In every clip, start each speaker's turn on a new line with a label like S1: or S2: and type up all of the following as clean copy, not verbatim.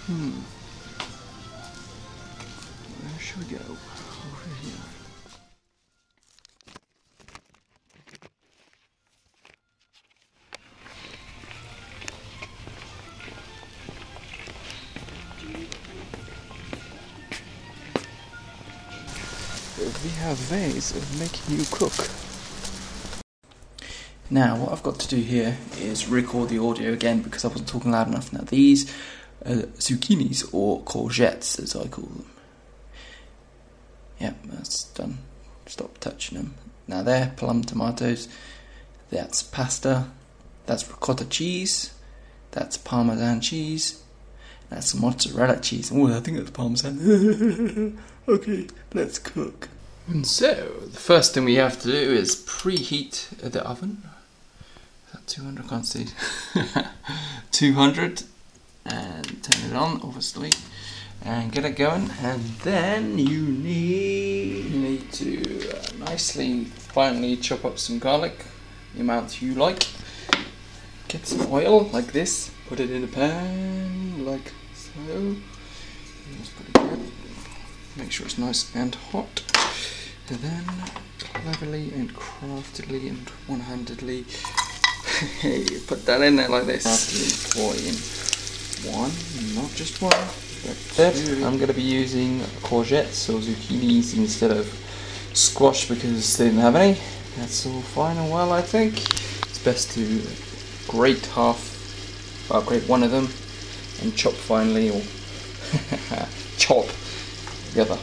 S1: Where should we go? Over here. We have ways of making you cook. Now, what I've got to do here is record the audio again because I wasn't talking loud enough. Now, these zucchinis, or courgettes as I call them. Yep, that's done. Stop touching them. Now, they're plum tomatoes. That's pasta. That's ricotta cheese. That's parmesan cheese. That's mozzarella cheese. Oh, I think that's parmesan. Okay, let's cook. And so, the first thing we have to do is preheat the oven. Is that 200? I can't see. 200. And turn it on, obviously. And get it going. And then you need to nicely, finely chop up some garlic. The amount you like. Get some oil, like this. Put it in a pan, like so. That's pretty good. Make sure it's nice and hot. And then, cleverly and craftily and one-handedly, put that in there like this. Craftily pour in one, not just one, but two. I'm going to be using courgettes or zucchinis instead of squash because they didn't have any. That's all fine and well, I think. It's best to grate one of them and chop finely, or chop the other.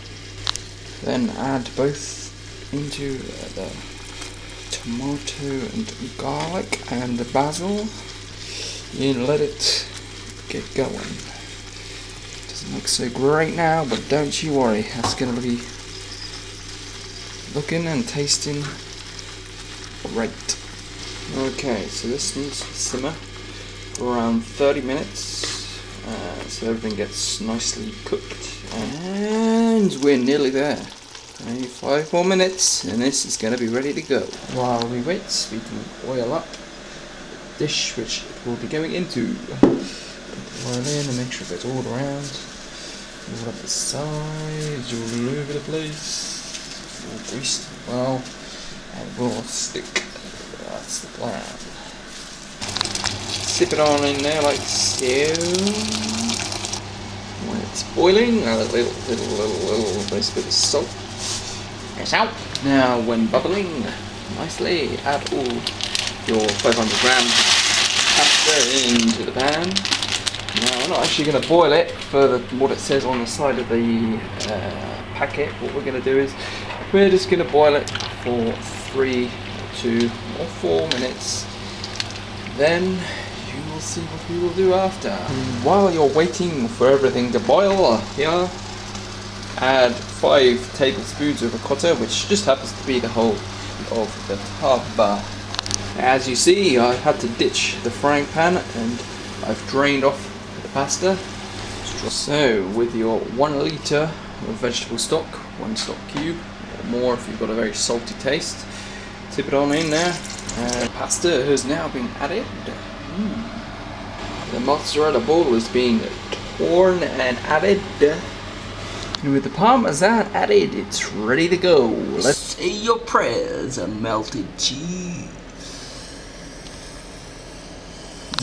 S1: Then add both into the tomato and garlic and the basil and let it get going. Doesn't look so great now, but don't you worry, that's going to be looking and tasting great. Okay, so this needs to simmer for around 30 minutes so everything gets nicely cooked. And we're nearly there. Only 5 more minutes and this is going to be ready to go. While we wait, we can oil up the dish which it will be going into. Put the oil in and make sure it goes all around. All up the sides, all over the place. All greased well and will stick. That's the plan. Sip it on in there like so. When it's boiling, a little nice bit of salt. Yes, out. Now, when bubbling nicely, add all your 500 grams pasta into the pan. Now, we're not actually going to boil it for what it says on the side of the packet. What we're going to do is we're just going to boil it for 3 to 4 minutes. Then you will see what we will do after. While you're waiting for everything to boil here, add 5 tablespoons of ricotta, which just happens to be the whole of the tub. As you see, I had to ditch the frying pan and I've drained off the pasta. So with your 1 litre of vegetable stock, 1 stock cube, or more if you've got a very salty taste, tip it on in there. And pasta has now been added. The mozzarella ball is being torn and added. And with the parmesan added, it's ready to go. Let's say your prayers on melted cheese.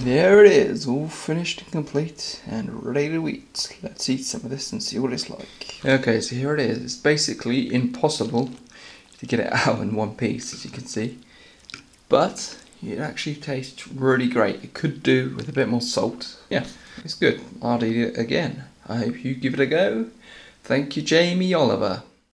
S1: There it is, all finished and complete and ready to eat. Let's eat some of this and see what it's like. Okay, so here it is. It's basically impossible to get it out in one piece, as you can see. But it actually tastes really great. It could do with a bit more salt. Yeah, it's good. I'll eat it again. I hope you give it a go. Thank you, Jamie Oliver.